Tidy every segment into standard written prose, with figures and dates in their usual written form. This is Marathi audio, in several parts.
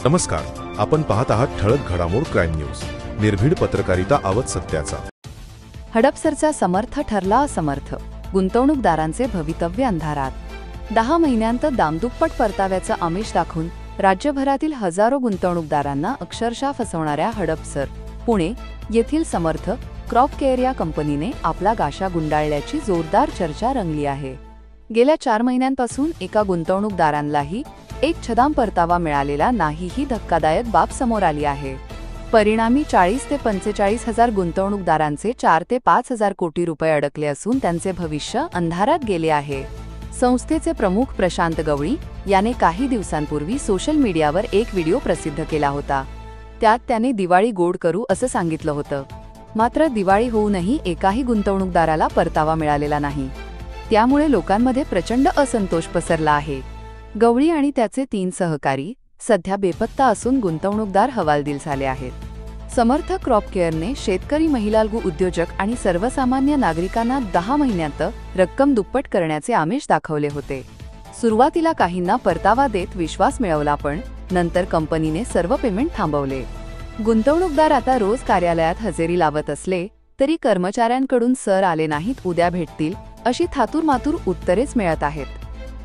नमस्कार, आपण पाहत आहात ठळक घडामोड क्राईम न्यूज. निर्भीड पत्रकारिता आवत सत्याचा. हडपसरचा समर्थ ठरला असमर्थ, गुंतवणूकदारांचे भवितव्य अंधारात. 10 महिन्यांत दामदुप्पट परताव्याचं आमिष दाखवून राज्यभरातील हजारो गुंतवणूकदारांना अक्षरशः फसवणाऱ्या हडपसर, पुणे येथील समर्थ क्रॉप केअर या कंपनीने आपला गाशा गुंडाळल्याची जोरदार चर्चा रंगली आहे. गेल्या 4 महिन्यांपासून एका गुंतवणूकदारांनाही एक छदाम परतावा मिळालेला नाही ही धक्कादायक बाब समोर आली आहे. परिणामी 40 ते 45 हजार गुंतवणूकदारांचे 4 ते 5 हजार कोटी रुपये अडकले असून त्यांचे भविष्य अंधारात गेले आहे. संस्थेचे प्रमुख प्रशांत गवळी याने काही दिवसांपूर्वी सोशल मीडियावर एक व्हिडिओ प्रसिद्ध केला होता. त्यात त्याने दिवाळी गोड करू असं सांगितलं होतं. मात्र दिवाळी होऊनही एकाही गुंतवणूकदाराला परतावा मिळालेला नाही. त्यामुळे लोकांमध्ये प्रचंड असंतोष पसरला आहे. गवळी आणि त्याचे 3 सहकारी सध्या बेपत्ता असून गुंतवणूकदार हवालदिल झाले आहेत. समर्थ क्रॉप केअरने शेतकरी, महिला, लघु उद्योजक आणि सर्वसामान्य नागरिकांना 10 महिन्यात रक्कम दुप्पट करण्याचे आमिष दाखवले होते. सुरुवातीला काहींना परतावा देत विश्वास मिळवला, पण नंतर कंपनीने सर्व पेमेंट थांबवले. गुंतवणूकदार आता रोज कार्यालयात हजेरी लावत असले तरी कर्मचाऱ्यांकडून सर आले नाहीत, उद्या भेटतील अशी थातूरमातूर उत्तरेच मिळत आहेत.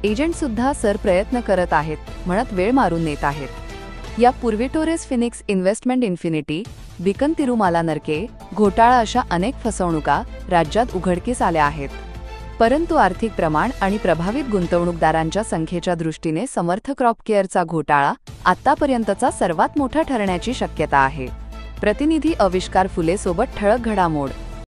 एजंट सुद्धा सर प्रयत्न करत आहेत म्हणत वेळ मारून नेत आहेत. या पूर्वी Torres Phoenix investment, Infinity, Beacon Tirumala नरके घोटाळा अशा अनेक फसवणुका राज्यात उघडकीस आल्या आहेत. परंतु आर्थिक प्रमाण आणि प्रभावित गुंतवणूकदारांच्या संख्येच्या दृष्टीने समर्थ क्रॉप केअरचा घोटाळा आतापर्यंतचा सर्वात मोठा ठरण्याची शक्यता आहे. प्रतिनिधी अविष्कार फुले सोबत ठळक घडामोड.